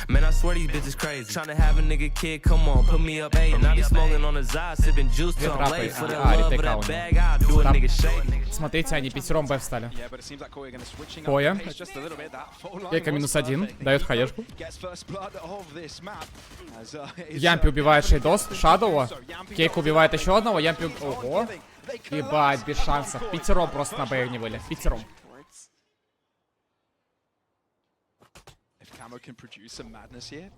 Man, I swear these bitches crazy. Tryna have a nigga kid, come on, put me up. And I be smoking on the side, sipping juice till I'm late. For the love of that bag, I'll do a nigga shake. Смотрите, они пятером Б встали. Коя. Кейка -1, дает хаешку. Ямпи убивает Шейдос, Шадоу. Кейка убивает еще одного, Ямпи... Ого. Ебать, без шансов. Пятером просто на Б не были. Пятером. Camo can produce some madness here,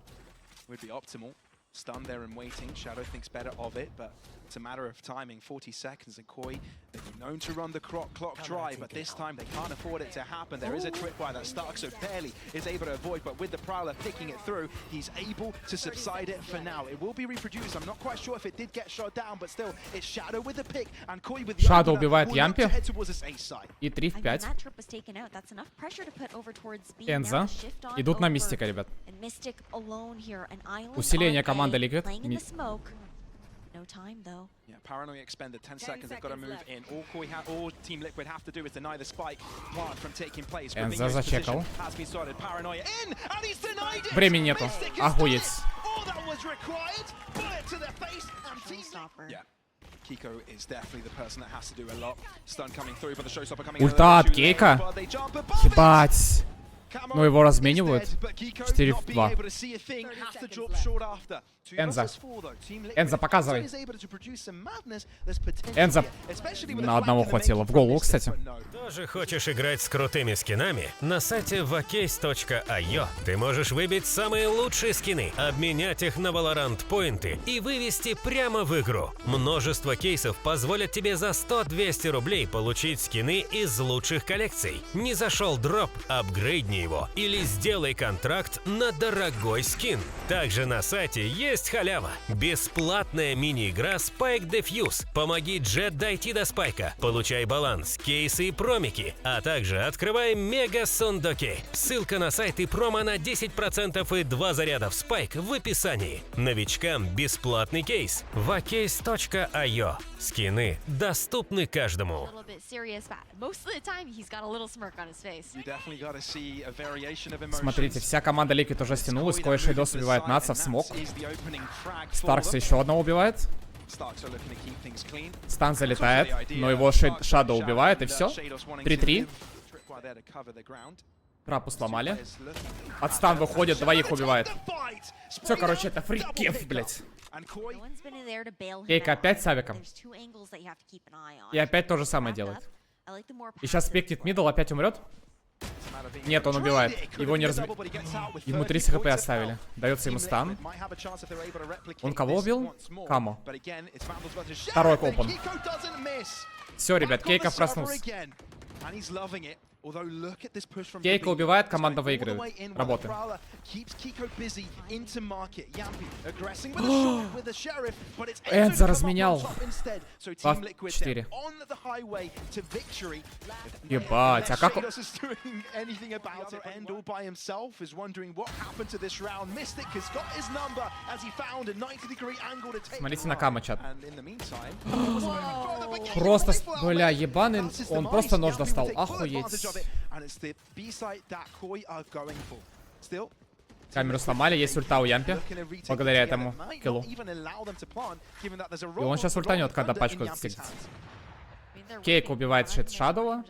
would be optimal. Stun there and waiting. Shadow thinks better of it, but it's a matter of timing. 40 seconds, and Koi, they've been known to run the clock dry, but this time they can't afford it to happen. There is a tripwire that Stark so barely is able to avoid, but with the Prowler picking it through, he's able to subside it for now. It will be reproduced. I'm not quite sure if it did get shot down, but still, it's Shadow with the pick, and Koi with the Shadow убивает Ямпи. И 3 в 5. Энза. Идут на Мистика, ребят. Усиление команды Liquid. No time though. Yeah, Paranoia expended 10 seconds. They've got to move in. All Team Liquid have to do is deny the spike plant from taking place. Энза зачекал. Has been started. Paranoia in, and he's denied it. Времени нету. Охуеть. All that was required. Bullet to the face and Team. Yeah. Kiko is definitely the person that has to do a lot. Stun coming through, but the showstopper coming. Ульта от Кейка. Ебать. Ну его разменивают. 4 в 2. Энза. Энза, показывай. Энза. На одного хватило. В голову, кстати. Тоже хочешь играть с крутыми скинами? На сайте valorant.io ты можешь выбить самые лучшие скины, обменять их на валорант поинты и вывести прямо в игру. Множество кейсов позволят тебе за 100-200 рублей получить скины из лучших коллекций. Не зашел дроп? Апгрейдни его или сделай контракт на дорогой скин. Также на сайте есть халява. Бесплатная мини-игра Spike Defuse. Помоги Джет дойти до спайка. Получай баланс, кейсы и промики. А также открывай мега сундуки. Ссылка на сайт и промо на 10% и 2 заряда в спайк в описании. Новичкам бесплатный кейс. valorant.io. Скины доступны каждому. Смотрите, вся команда Liquid уже стянулась. Кое Шейдос убивает Натса в смог. Старкса еще одного убивает. Стан залетает, но его Шадоу убивает, и все. 3-3. Трапу сломали. От стан выходит, двоих убивает. Все, короче, это фрикев, блять. Кейка опять с авиком. И опять то же самое делает. И сейчас спектит мидл, опять умрет. Нет, он убивает. Его не разби... Ему 30 хп оставили. Дается ему стан. Он кого убил? Камо. Второй копан. Все, ребят, Кейка проснулся. Кейка убивает, команда выигрывает. Работаем. Энза разменял. 4. Ебать, а как... Смотрите на Кама, чат. Просто, бля, ебаный. Он просто нож достал. Охуеть. Камеру сломали, есть ульта у Ямпи. Благодаря этому киллу. И он сейчас ультанет, когда пачку достигнет. Кейк убивает Шадоу.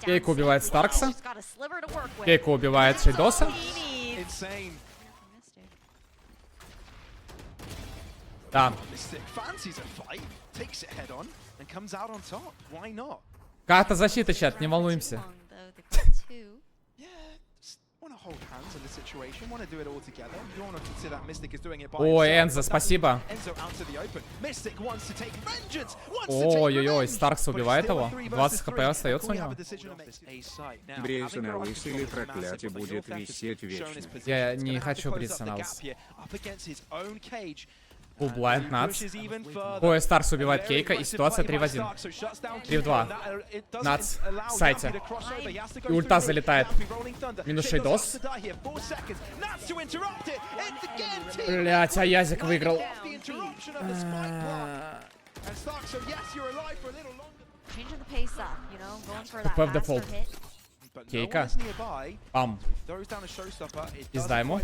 Кейк убивает Старкса. Кейк убивает Шейдоса. Да. Карта защиты, чат, не волнуемся. Ой, Энза, спасибо. Ой-ой-ой, Старкс убивает его. 20 хп остается у него. Брейся на лыс или проклятие будет висеть вечно. Я не хочу бриться на лыс. Blind Натс. Ой, Старкс убивает Кейка, и ситуация 3 в 1. 3 в 2. Натс в сайте. И ульта залетает. Минус Шейдос. Блять, а Язик выиграл. ТП в дефолт. Кейка. Пам. Пизда ему.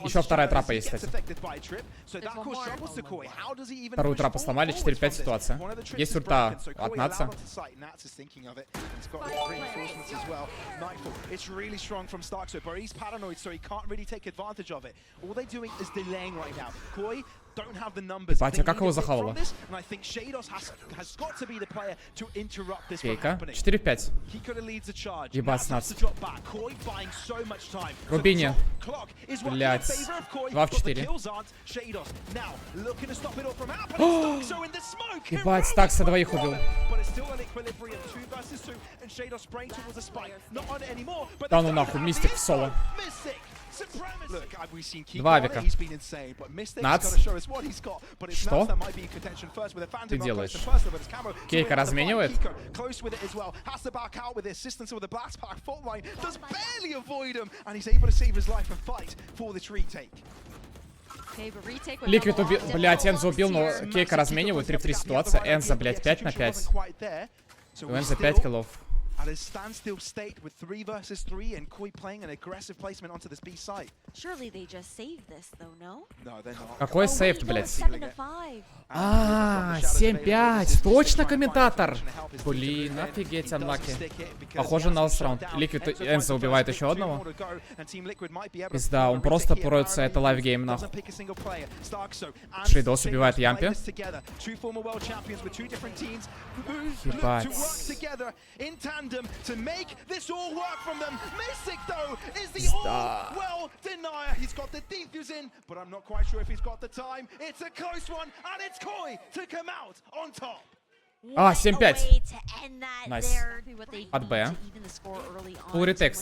Еще вторая трапа есть, кстати. Вторую трапу сломали, 4-5 ситуация. Есть ульта от Натса. Батя, как его захавало? Кейка. 4-5. Ебать, Натс. Рубини. Блять. 2 в 4. Ебать, Стакса двоих убил. Да ну нахуй, Мистик в соло. 2 авика. Нац. Что? Ты делаешь? Кейка разменивает? Ликвид убил. Блять, Энзо убил, но Кейка разменивает. 3 в 3 ситуация. Энзо, блять, 5 на 5. У Энзо 5 киллов. At a standstill state with 3 versus 3 and Koi playing an aggressive placement onto this B site. Surely they just saved this though, no? No, they're not. Какой сейф, блядь? 7-5. 7-5. Точно, комментатор? Блин, офигеть, анлаки. Похоже на ласт-раунд. Ликвид Энзо убивает еще одного. Пизда, он просто пороется, это лайв-гейм, нахуй. Шейдос убивает Ямпи. Ебать. Пизда. А, 7-5. Найс. От Б. Full retake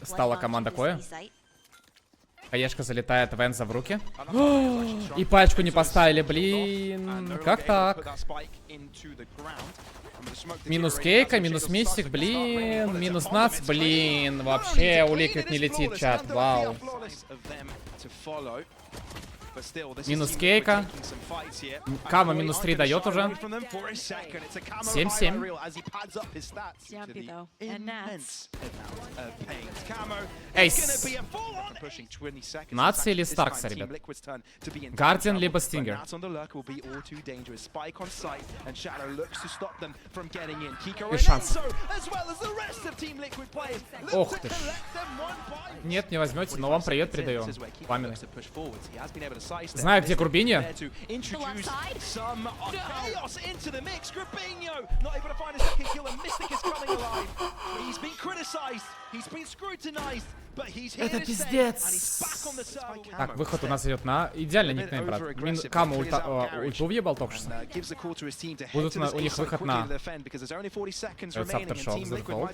стала команда Коя. Хаешка залетает в Энзо в руки. И пачку не поставили, блин. Как так? Минус Кейка, минус Мистик, блин. Минус Нац, блин. Вообще у Ликвид не летит чат, вау. Минус Кейка. Кама минус 3 дает уже. 7-7. Эйс. Нац или Старкса, ребят? Гардиан либо Стингер. И шанс. Ох ты ж. Нет, не возьмете, но вам привет передаем. Пламенный. Знаю, где Грубини. Это пиздец. Так, выход у нас идет на... Идеально никнейм, брат. Кама ульту въебал только что. Будут у них выход на... Aftershock, Zerхол.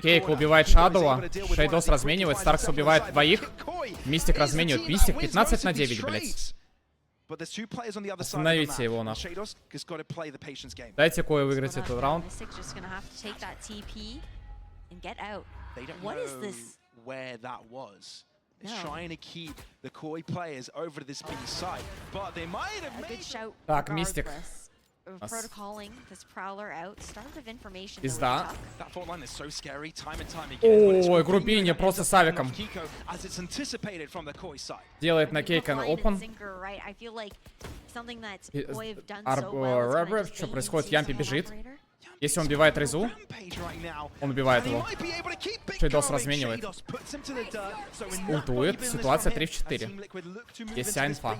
Кейк убивает Шадоу. Шейдос разменивает. Старкс убивает двоих. Мистик разменивает. Мистик 15 на 9, блять. Остановите его, нахуй. Дайте Кое выиграть этот раунд. Так, Мистик. Пизда. Ой, Грубини просто с авиком. Делает на Кейка на опен. Что происходит? Ямпи бежит. Если он убивает Резу, он убивает его. Шейдос разменивает. Ультует. Ситуация 3 в 4. Есть вся инфа.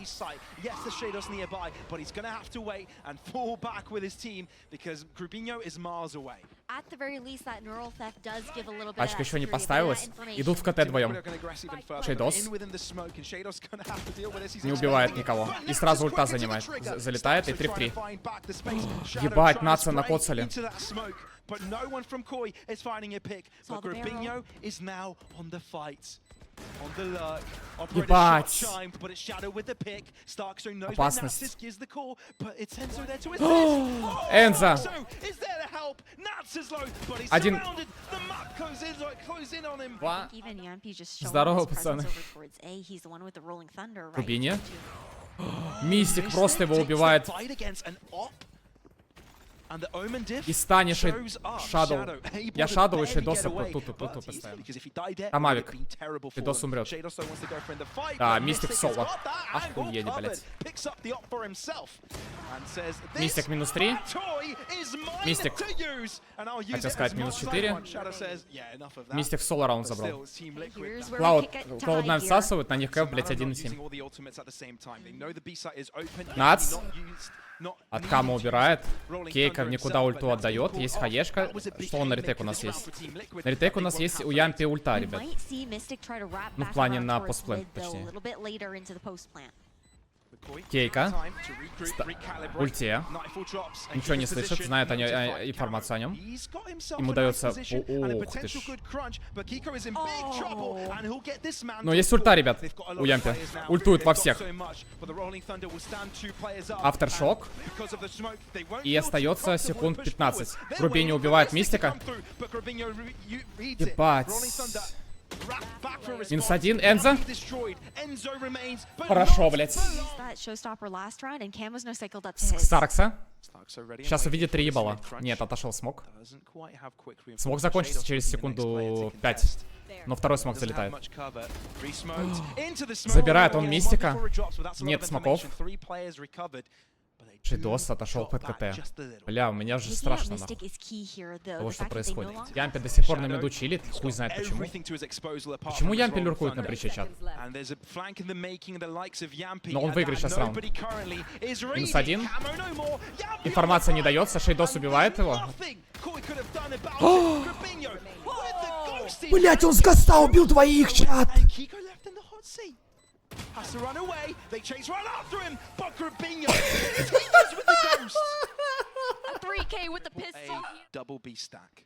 Пачка еще не поставилась. Идут в КТ вдвоем. Шейдос. Не убивает никого. И сразу ульта занимает. Залетает и 3 в 3. Ебать, Натса накоцали. Ебать. Опасность. Энзо. Один. Два. Здорово, пацаны. Грубини. Мистик просто его убивает. И станешь Шадоу. Я Шадоу и Шейдоса тут постоянно. Там Авик. Шейдос умрет. Да, Мистик соло. Охуеть, блядь. Мистик минус 3. Мистик. Хотел сказать минус 4. Мистик соло раунд забрал. Cloud9 всасывают, на них кэп, блядь, 1,7. Нац. От Кама убирает. Кейка в никуда ульту отдает. Есть хаешка. Что на ретейк у нас есть? На ретейк у нас есть у Ямпи ульта, ребят. Ну, в плане на постплен, точнее. Кейка. Ульте. Ничего не слышит, знает информацию о нем. Ему дается... Ух ты ж. Но есть ульта, ребят, у Ямпи. Ультует во всех. Авторшок. И остается секунд 15. Грубини убивает Мистика. Ебать. Минус 1, Энза. Хорошо, блядь. Старкса. Сейчас увидит 3 ебала. Нет, отошел смог. Смог закончится через секунду 5. Но второй смог залетает. Забирает он Мистика. Нет смоков. Шейдос отошел под КТ. Бля, у меня уже страшно, нахуй. Того, что происходит. Ямпи до сих пор на миду чилит. Хуй знает почему. Почему Ямпи люркует на бриче, чат? Но он выиграет сейчас раунд. Минус 1. Информация не дается. Шейдос убивает его. Блять, он с гаста убил двоих, чат! Has to run away. They chase right after him. But Grabinho continues with the ghost. A 3K with the pistol. A double B stack.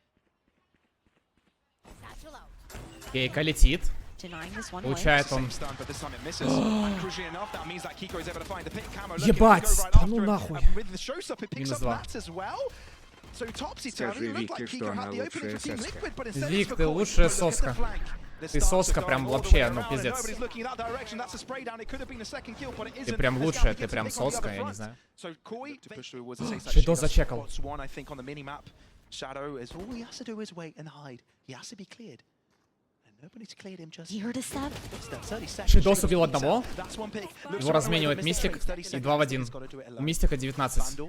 Кейка летит. Получает он. Ебать, да ну нахуй. Минус 2. Скажи Вике, что она лучшая соска. Вик, ты лучшая соска. Ты соска прям вообще, ну пиздец. Ты прям лучшая, ты прям соска, я не знаю. Шейдос зачекал. Шейдос убил одного. Его разменивает Мистик. И 2 в 1. У Мистика 19.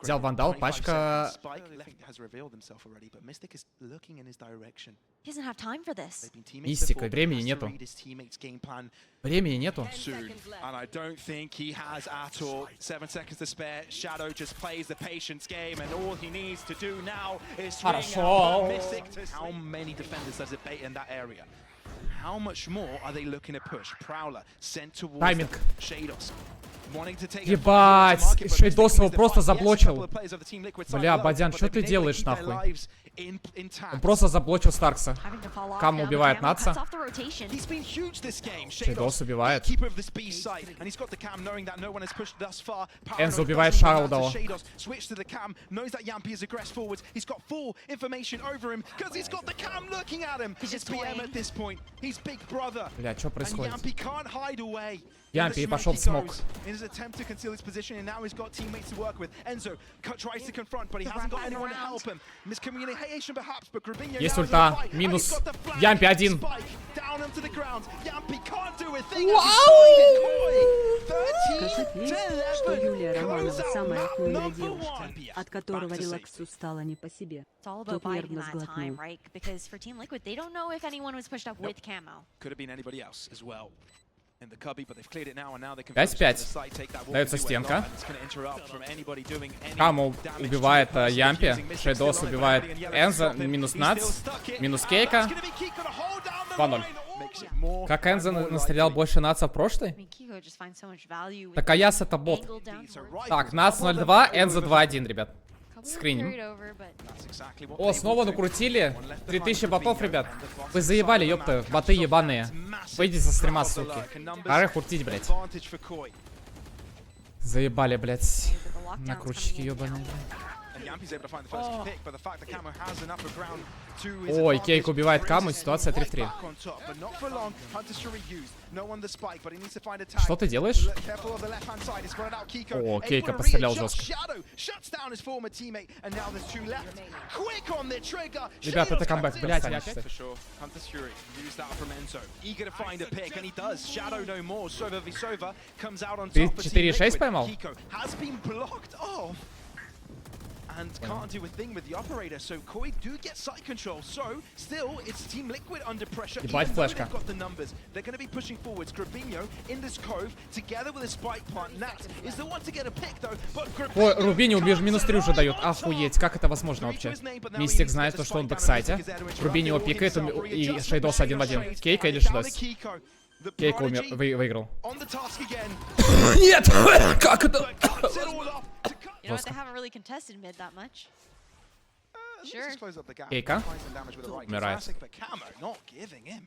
Взял вандал, пачка. Мистика, времени нету. Времени нету. Хорошо. How much more are they looking to push? Prowler sent towards Тайминг. Shaydos. Ебать, Шейдос его просто заблочил. Бля, Бадян, что ты делаешь, нахуй? Он просто заблочил Старкса. Кам убивает Натса. Шейдос убивает. Энзо убивает Шаудова. Бля, что происходит? Ямпи пошел в смог. Есть ульта. Минус. Ямпи 1. Что Юлия Романова самая охуенная девушка, от которого релаксу стало не по себе. Тот нервно сглотнул. 5-5. Дается стенка. Каму убивает Ямпи. Шейдос убивает Энза. Минус Нац. Минус Кейка. 2-0. Как Энза настрелял больше Наца в прошлой? Так Аяс это бот. Так, Нац 0-2, Энза 2-1, ребят. Скриним. О, снова накрутили. 3000 ботов, ребят. Вы заебали, ёпта, боты ебаные. Выйдите со стрима, суки. Пора крутить, блядь. Заебали, блядь. Накрутчики ебаные. Ой, Кейк убивает Каму, ситуация 3-3. Что ты делаешь? О, Кейка пострелял жестко. Ребят, это камбэк, блять, они опять. 4-6 поймал? And can't do a thing with the operator, so Koi do get site control. So still, it's Team Liquid under pressure. Ебать, флешка. They've got the numbers. They're going to be pushing forwards. Grabinho in this cove together with a spike plant. Nat is the one to get a pick though, but Ой, Рубини минус 3 уже дает. Охуеть, как это возможно вообще? Мистик знает, что он в бэксайте. Рубини его пикает, и Шейдос 1 в 1. Кейка или Шейдос? Кейка выиграл. Нет! Как это? Кейка умирает.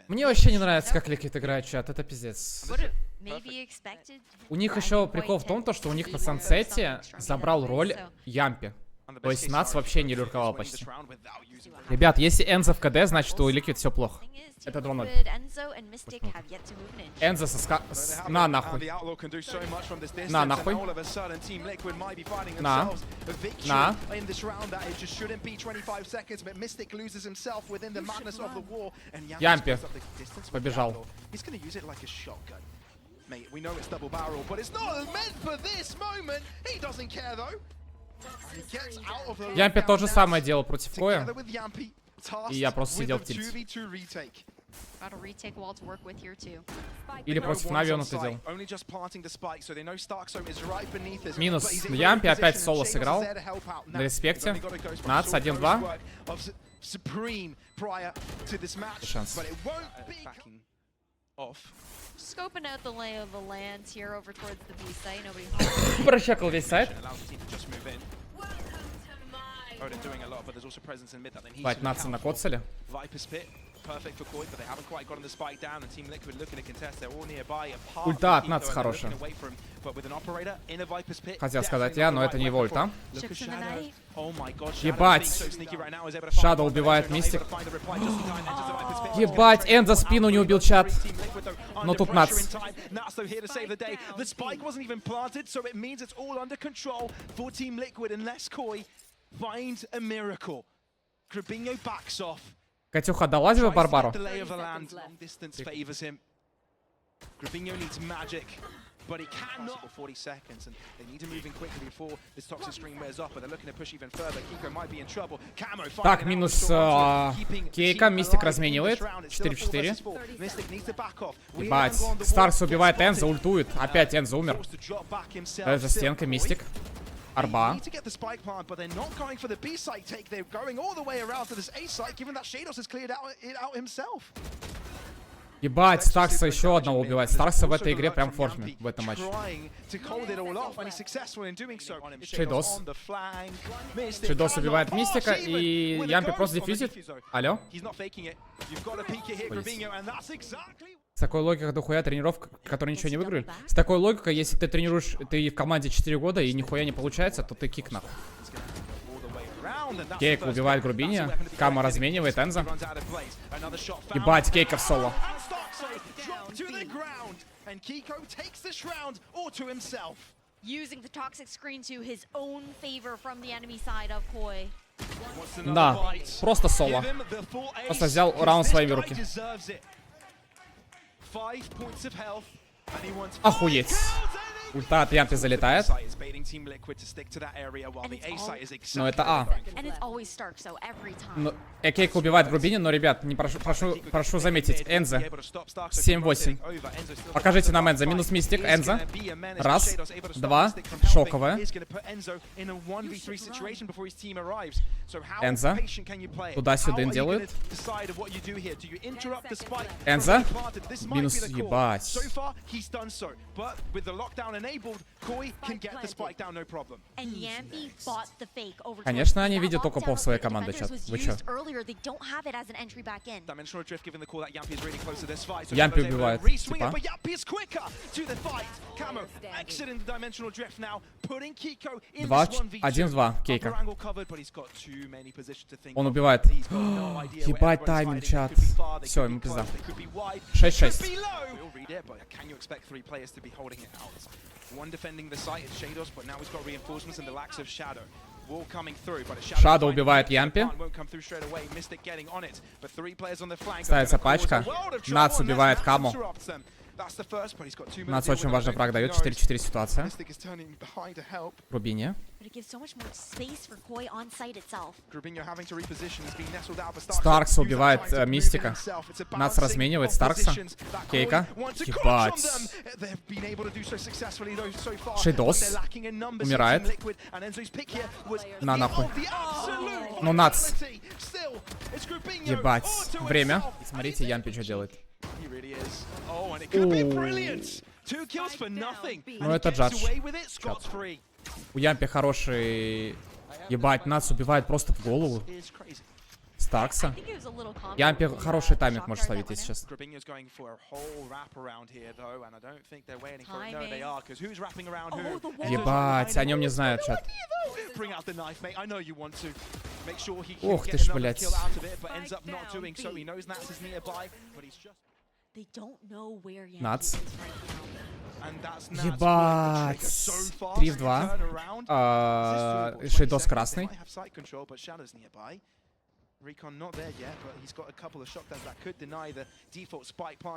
Мне вообще не нравится, как Ликвид играет, чат. Это пиздец. У них еще прикол в том, что у них на сансете забрал роль Ямпи. То есть нас вообще не люрковал почти. Ребят, если Энзо в КД, значит у Ликвид все плохо. Это 2-0. Энзо на нахуй. На нахуй. На. На. Ямпи. Побежал. Ямпи то же самое делал против Коя. И я просто сидел в тильте. Или против Нави он это делал. Минус Ямпи опять соло сыграл. На респекте. Нац 1-2. Шанс. Прощакал весь сайт. Бать, нация накоцали. Ульта от нац хорошая. Хотел сказать я, но это не его ульта. Ебать. Шадоу убивает мистик. Ебать, Энд за спину не убил чат. Но тут нац. Катюха, долазила Барбару? But he cannot 40 seconds and they need to move in quickly before this toxic screen wears off, but they're looking to push even further. Kiko might be in trouble. Camo. Так, минус Кейка, Мистик разменивает. 4-4. Ебать. Старкс убивает Энза, ультует. Опять Энза умер. Это стенка, Мистик. Арба. Ебать, Старкса еще одного убивает. Старкса в этой игре прям в форме, в этом матче. Шейдос. Шейдос убивает Мистика, и Ямпи просто дефьюзит. Алло? С такой логикой дохуя тренировок, которые ничего не выиграли. С такой логикой, если ты тренируешь, ты в команде 4 года и нихуя не получается, то ты кик нахуй. Кейк убивает Грубини. Кама разменивает Энза. Ебать, Кейка в соло. Да, просто соло. Просто взял раунд в свои руки. Охуеть. Ульта от Ямпи залетает. Но это А. Кейк убивает Грубини, но, ребят, не прошу заметить. Энза. 7-8. Покажите нам Энза. Минус Мистик. Энза. Раз. Два. Шоковая. Энза. Туда-сюда делают. Энза. Минус, ебать. Конечно, они видят только пол своей команды, чат. Вы чё? Ямпи убивает, типа. 1-2, Кейка. Он убивает. Ебать тайминг, чат. Все, ему пизда. 6-6. Shadow убивает Ямпи. Ставится пачка. Нац убивает Каму. Нац очень важный фраг дает. 4-4 ситуация. Рубине. Старкс убивает Мистика. Нац разменивает Старкса. Кейка. Ебать. Шейдос. Умирает. На нахуй. Ну Нац. Ебать. Время. Смотрите, Ямпи что делает. Ну это джадж. У Ямпи хороший... Ебать, Нац убивает просто в голову. Старкса. Ямпи хороший тайминг может словить, если сейчас. Ебать, о нем не знают, чат. Ох ты ж, блядь. Нац. Ебать. 3 в 2. Шейдос красный.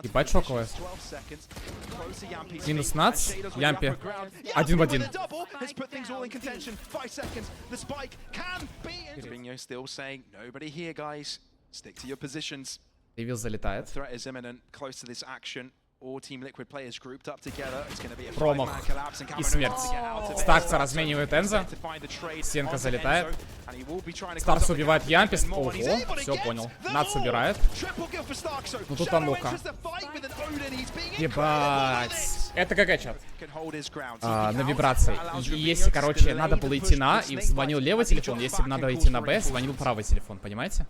Ебать шоковая. Минус Нац. Ямпи. 1 в 1. Ревил залетает. Промах и смерть. Старкса разменивает Энза. Стенка залетает. Старкс убивает Ямпи. Ого, все понял. Нац убирает. Ну тут Анука. Ебать. Это какая чат? На вибрации. Если, короче, надо было идти на, и звонил левый телефон. Если бы надо идти на Б, звонил правый телефон. Понимаете?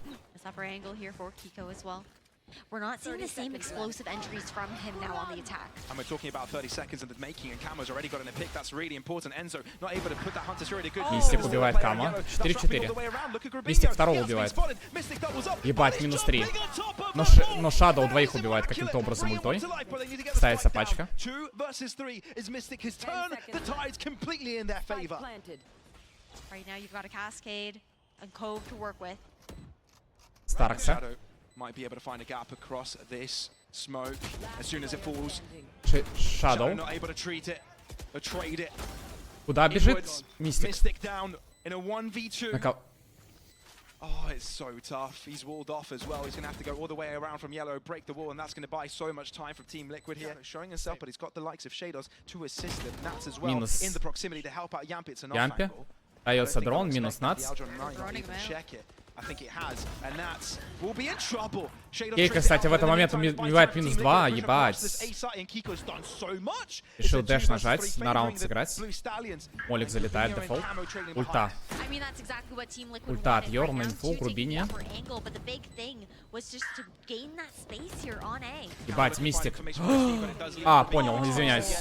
We're not seeing the same explosive entries from him now on the attack. And we're talking about 30 seconds in the making, and Camo's already gotten a pick. That's really important. Enzo not able to put that hunter through. Good. Мистик убивает Камо. 4-4. Мистик второго убивает. Ебать, минус 3. Но Shadow двоих убивает каким-то образом ультой. Ставится пачка. Старкса. Might be able to find a gap across this smoke as soon as it falls. Shadow. Not able to treat it, or trade it. Куда бежит? Мистик. Mystic down in a 1v2. Oh, it's so tough. He's walled off as well. He's going to have to go all the way around from yellow, break the wall, and that's going to buy so much time from Team Liquid here. Showing himself, but he's got the likes of Shadows to assist him. Nats as well in the proximity to help out Yampi. It's an off angle. Дается дрон, минус Нац. Кейка, кстати, в этот момент убивает минус 2, ебать. Решил дэш нажать, на раунд сыграть. Молик залетает, дефолт. Ульта. Ульта от Йор, мейнфул, Грубиния. Ебать, Мистик. А, понял, извиняюсь.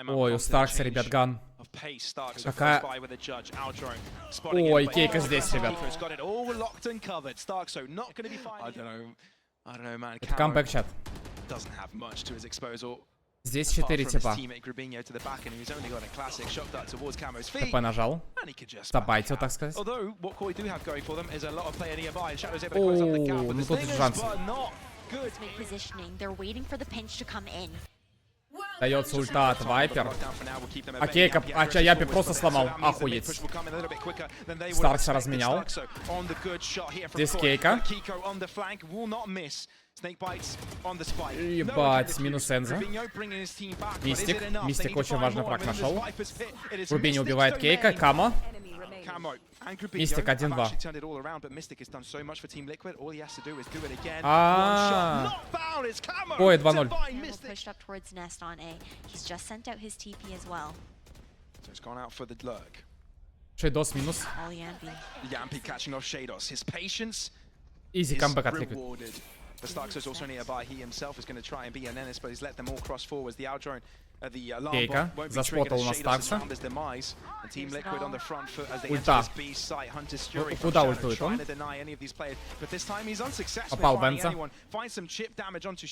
Ой, у Старкса, ребят, ган. Какая... Ой, Кейка здесь, ребят. Это камбэк, чат. Здесь 4 типа. ТП нажал. Забайтил, так сказать. О, ну тут шанс. Дается ульта от Вайпер. А Кейка, Япи просто сломал. Охуеть. Старкса разменял. Здесь Кейка. Ебать, минус Энза. Мистик. Мистик очень важный фраг нашел. Рубини убивает Кейка. Камо. Мистик 1-2. Ой, 2-0. Pushed up towards nest on A. He's just sent out his TP as well. So it's gone out for the lurk. Шейдос минус. All Yampi. Yampi catching off Shados. His patience Изи is камбэк от Liquid. rewarded. The Starks is also nearby. He himself is going to try and be an menace, but he's let them all cross forwards. The outdrone, the alarm Кейка bomb won't be заспотал triggered у нас as Shados has Старкса. found his demise. And Team Liquid on the front foot as they Ульта. enter this B site. Hunter's Fury from Куда Shadow ультует он? trying to deny any of these players, but this time he's unsuccessful Попал in finding Бенца. anyone. Finds some chip damage onto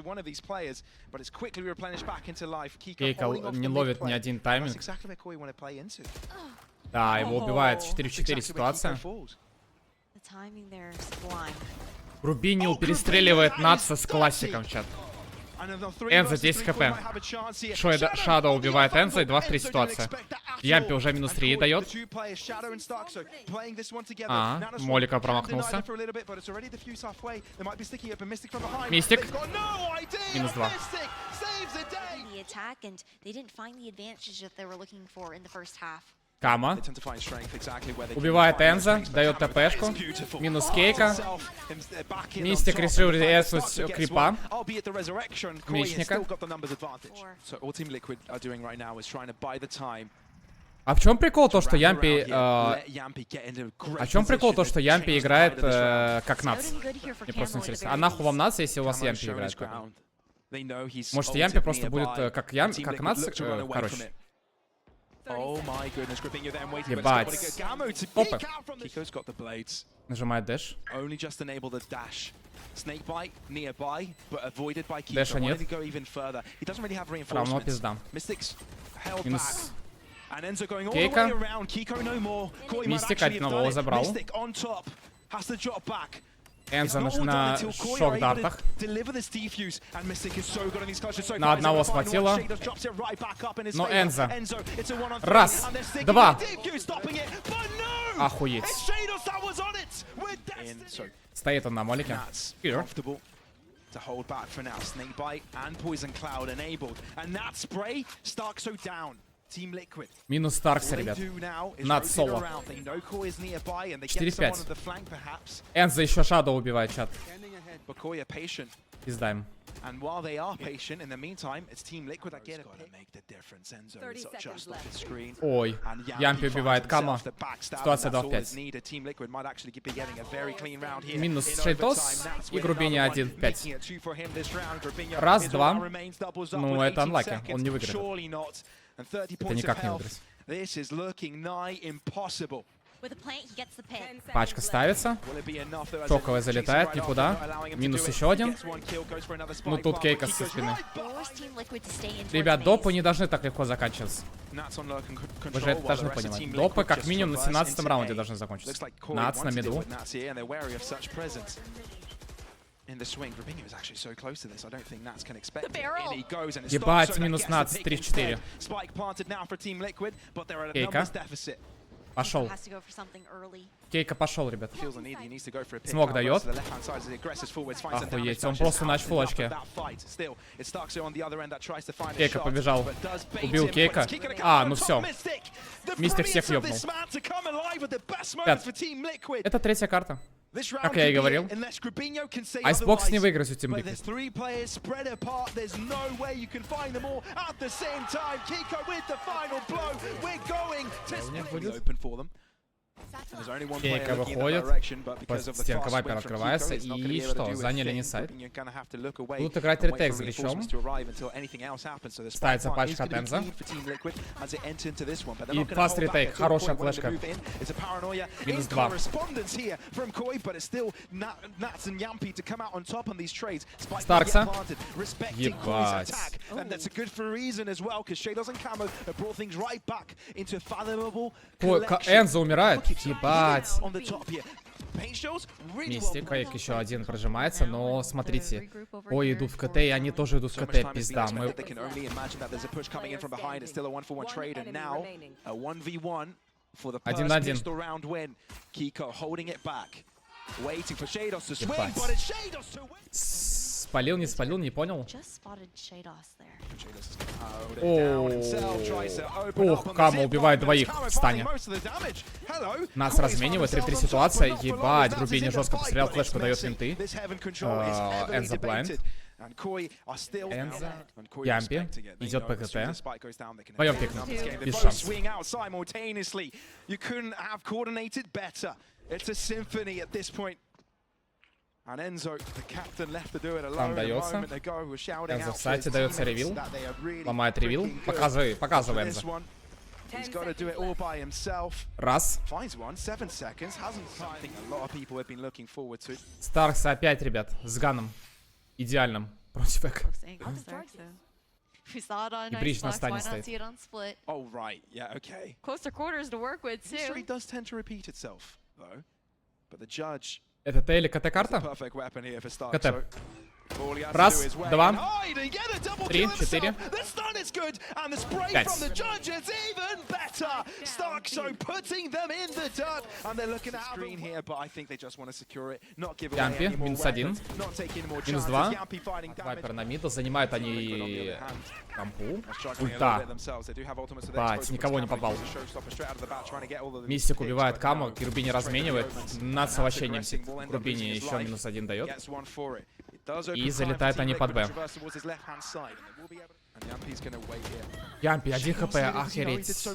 one of these players, but it's quickly replenished back into life. Kiko Кейка holding off не the mid ловит play. ни один That's тайминг. exactly where Koi want to play into. Да, его убивает 4 в 4 That's exactly where ситуация. Kiko falls. The timing there is sublime. Рубинил перестреливает Натса с классиком, чат. Энза 10 хп. Шадоу убивает Энза и 2 в 3 ситуация. Ямпи уже минус 3 дает. Молика промахнулся. Мистик. Минус 2. The attack, and they didn't find the advantage that they were looking for in the first half. Кама. Убивает Энза, дает ТПшку. Минус Кейка. Мистик решил резнуть крипа. Мечника. А в чем прикол то, что Ямпи... А в чем прикол то, что Ямпи играет как Натс? Мне просто интересно. А нахуй вам Натс, если у вас Ямпи играет? Может, Ямпи просто будет как Натс? Короче. Ебать. Опа. Нажимает дэш. Дэша нет. Равно пизда. Минус. Кейка. Мистик одного забрал. Энза на шок-дартах. На одного схватила. Но Энза. Раз, два. Охуеть. Стоит он на молике. To hold back for now, Snakebite and Poison Cloud enabled, and that spray Stark so down. Team Liquid. Минус Старкса, ребят. Над соло. 4-5. Энза еще Шадоу убивает, чат. Пиздаем. And while they are patient, in the meantime, it's Team Liquid that get to make the difference. Enzo is just off the screen. Ой, Ямпи убивает Кама. Ситуация 2 в 5. Минус Шейтос и Грубини 1 в 5. Раз, два. Ну, это анлаки. Он не выиграет. Это никак не выиграть. Пачка ставится. Шоковая залетает, никуда. Минус еще один. Ну тут Кейка со спины. Ребят, допы не должны так легко заканчиваться. Вы же это должны понимать. Допы как минимум на 17-м раунде должны закончиться. Нац на миду. Ебать, минус Нац, 3-4. Кейка. Пошел. Кейка пошел, ребят. Смог дает. Охуеть, он просто на фулочке. Кейка побежал. Убил Кейка. А, ну все. Мистик всех ёбнул. Это третья карта. Как я и говорил. Icebox не выиграть у Team Liquid. Кейка выходит. Стенка вайпер открывается. И что? Заняли не сайт. Будут играть ретейк с гличом. Ставится пачка от Энза. И фаст ретейк. Хорошая флешка. Минус 2. Старкса. Ебать. Энза умирает. Ебать. Мистик, Кейк еще один прожимается, но смотрите. Ой, идут в КТ, и они тоже идут в КТ, пизда. Мы... 1-1. Спалил, не спалил, не понял. Ох, Кама убивает двоих в стане. Нас разменивает, 3-3 ситуация. Ебать, Грубини жестко пострелял, флешку дает винты. Энза блайнд. Энза, Ямпи, идет ПКТ. Пойдем пикнем, без шансов. Там дается. Энза в сайте, дается ревил. Ломает ревил. Показывай, показывай, Энза. Раз. Старкс опять, ребят, с ганом. Идеальным против эко. И бридж на стане стоит. Это Т или КТ карта? КТ. Раз, два, 3, 4, 5. Ямпи, минус 1. Минус 2. Вайпер на мидл. Занимают они кампу. Ульта. Бать, никого не попал. Мистик убивает Каму. Грубини разменивает. Наца вообще не мстит. Грубини еще минус 1 дает. И залетают они под Б. Ямпи, 1 хп, охереть.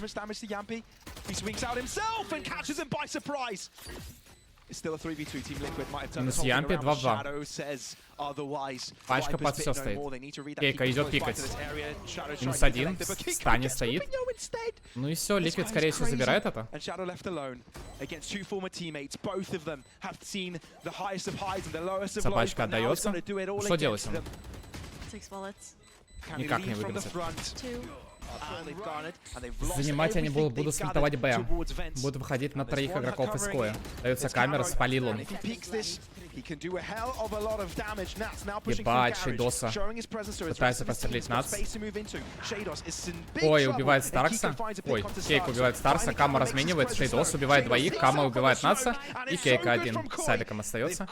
Минус Ямпи, 2-2. Пачка под все стоит. Кейка идет пикать. Минус 1, в стане стоит. Ну и все, Ликвид скорее всего забирает это. Собачка отдается. Что делать ему? Никак не выберется. Занимать они будут сплитовать Б. Будут выходить на 3 игроков из коя. Дается камера, спалил он. Ебать, Шейдоса. Пытается пострелить Нац. Ой, убивает Старкса. Ой, Кейк убивает Старкса. Кама разменивает. Шейдос убивает двоих. Кама убивает Наца. И Кейка один. Сайдиком остается.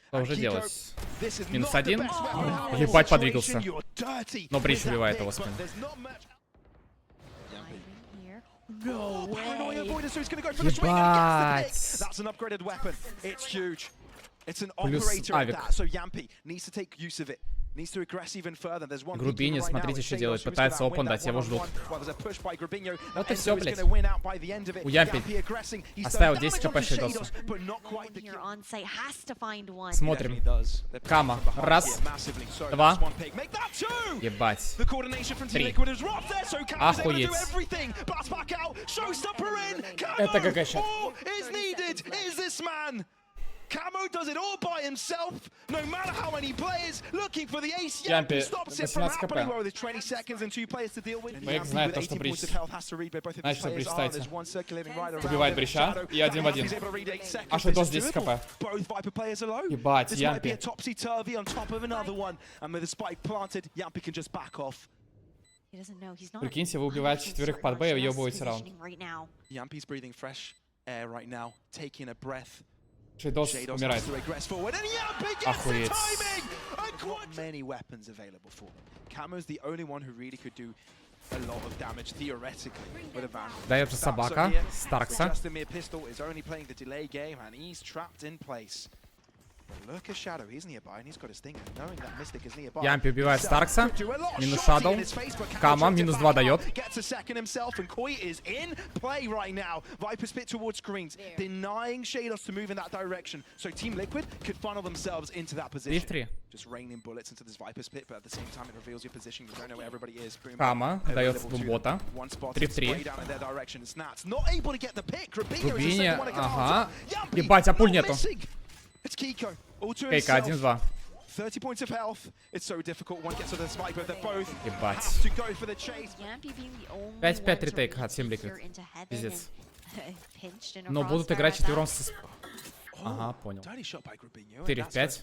Что уже делать? Минус 1. Ебать, подвигался. Но бридж убивает его спину. Ебать. Плюс авик. Грубини, смотрите, что делает. Пытается опен дать, его ждут. Вот и все, блядь. У Ямпи оставил 10 хп Шейдосу. Смотрим. Кама. Раз. Два. Ебать. 3. Охуеть. Это ГГ-щат. Camo does it all by himself, no matter how many players looking for the ace. Ямпи, 18 хп. Мэйк знает то, что бридж. Значит, что бридж ставится. Убивает бриджа и 1 в 1. А Шейдос 10 хп. Ебать, Ямпи. Прикиньте, вы убиваете 4 под Б и въебываете раунд. Шейдос умирает. Охуеть. Дается собака. Старкса. Ямпи убивает Старкса. Минус Шадоу. Кама, минус 2 дает. Три. Кама дает бота. 3-3. Грубини, ага. Ебать, а пуль нету. Кейка 1-2. Ебать. 5-5 ретейк от Team Liquid. Пиздец. Но будут играть четвером с... Ага, понял. 4-5.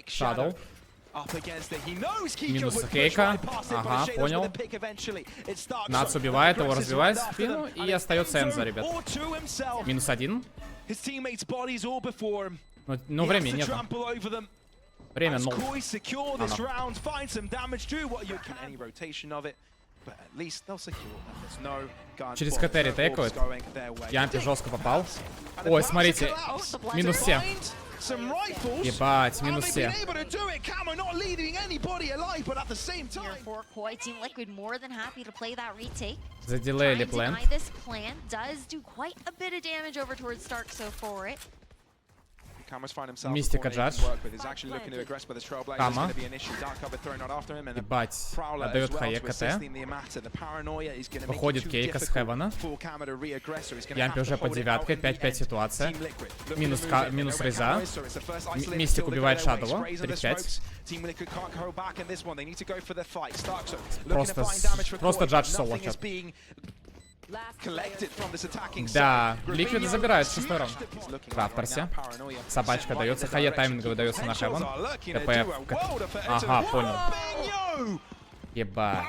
Шадоу. Минус Кейка. Ага, понял. Нац убивает, его разбивает в спину. И остается Энза, ребят. Минус 1. Но времени нет. Время 0. Через КТ ретейкают. Ямпи жестко попал. Ой, смотрите. Минус 7. Ебать, минус 7. Задилейли план. Мистика Джадж. Кама. Ебать. Отдает Хае КТ. Выходит Кейка с Хевана. Ямпи уже под девяткой. 5-5 ситуация. Минус Рейза. Мистик убивает Шадова. 3-5. Просто Джадж соло. Да, Ликвиды забирают 6-й раунд. Крафтерсе. Собачка дается. Хае тайминговый дается на Хеван. КП. Ага, понял. Ебать.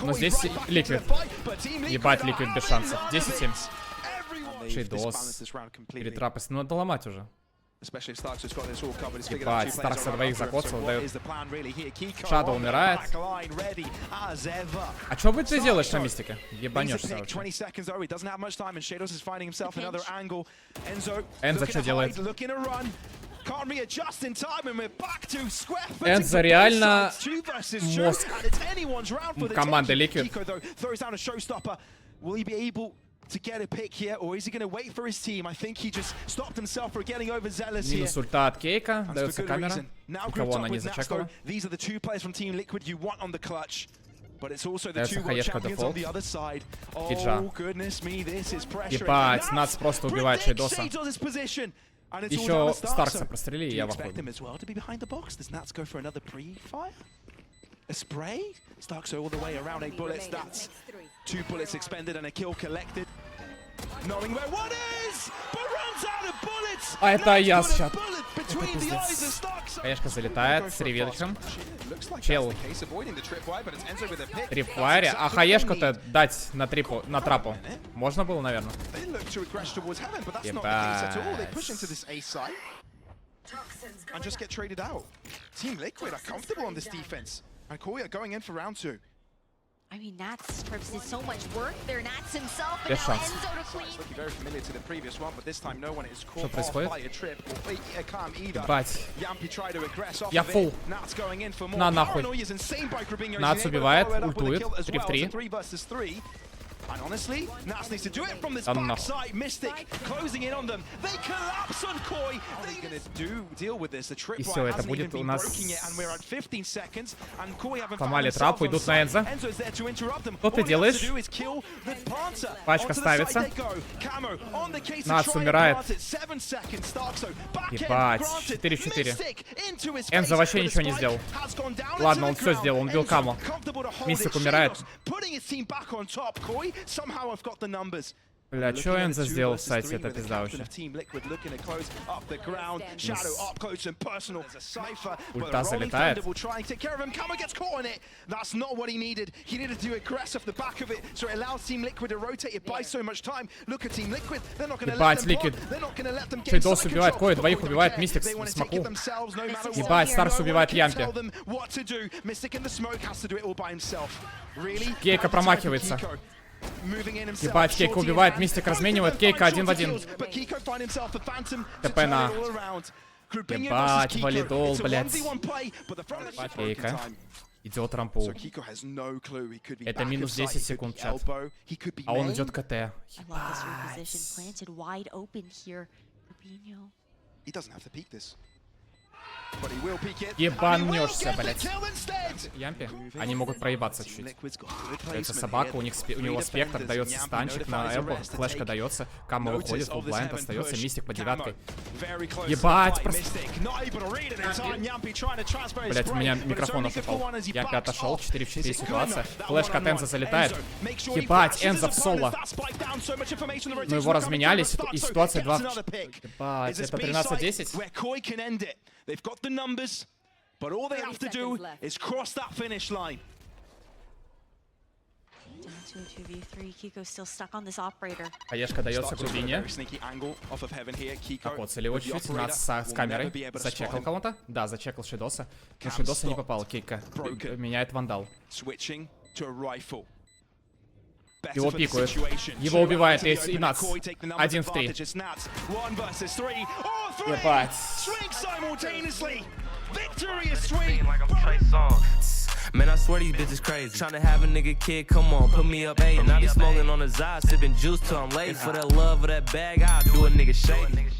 Но здесь Ликвид. Ебать, Ликвид без шансов. 10-7. Шейдос. Перетрапость. Ну надо ломать уже. Ебать, Старкса двоих закоцал, дает. Шадоу умирает. А что бы ты делаешь на мистике? Ебанешься вообще. Энза что делает? Энза реально мозг команды Liquid. Минус ульта от Кейка. Дается камера. Никого она не зачекала. Дается хаешка дефолт. Хиджа. Ебать, Нац просто убивает Шейдоса. Еще Старкса прострели, и я в охоте. A spray? Starks all the way around 8 bullets. That's 2 bullets expended and a kill collected. Knowing where one is, but runs out of bullets. А это я сейчас. Это пиздец. Хаешка залетает с реведочем. Чел. Трипвайре. А хаешку-то дать на трапу. Можно было, наверное. Ебать. And just get traded out. Team Liquid are comfortable on this defense. And Koya going in for round 2. I mean, Nats did so much work there. Nats himself and now Enzo to clean. Looking very familiar to the previous one, but this time no one is caught off by a trip or a calm either. Yampi tried to aggress off of it. Nats going in for more. На нахуй. Nats убивает, ультует. 3 в 3. And honestly, Nats needs to do it from this backside. Mystic closing in on them. They collapse on Koi. They're gonna deal with this. The tripwire hasn't even been broken yet, and we're at 15 seconds. And Koi haven't found themselves on site. Enzo's there to interrupt them. Что ты делаешь? Пачка ставится. Нац умирает. Ебать, 4 в 4. Энзо вообще ничего не сделал. Ладно, он все сделал, он бил Каму. Мистик умирает. Бля, что Энзо сделал в сайте? Это пизда вообще. Ульта залетает. Ебать, Ликвид. Шейдос убивает Кой, двоих убивает Мистик с Смоку. Ебать, Старкс убивает Ямпи. Кейка промахивается. Ебать, Кейка убивает, Мистик разменивает, Кейка 1 в 1. ТП на... Ебать, валидол, блядь. Кейка. Идет рампу. Это минус 10 секунд, чат. А он идет КТ. Ебанешься, блядь. Ямпи? Они могут проебаться чуть-чуть. Дается собака, у него спектр, дается станчик на элбо, флешка дается, камма выходит, фулблайнд остается, мистик по девяткой. Ебать, просто... Блять, у меня микрофон упал. Ямпи отошел, 4 в 4 ситуация. Флешка от Энза залетает. Ебать, Энза в соло. Но его разменяли, и ситуация 2 в 4. Ебать, это 13-10. But all they have to do is cross that finish line. Хаешка дается Грубине. Покоцали его чуть-чуть. Нас с камерой. Зачекал кого-то? Да, зачекал Шидоса. Но Шидоса не попал. Кейка меняет вандал. Его пикают. Его убивает и Нац. 1 в 3. Ебать. Man, I swear these bitches crazy. Tryna have a nigga kid, come on, put me up, ayy. And I be smoking on the side, sipping juice till I'm late. For the love of that bag, I'll do a nigga shady.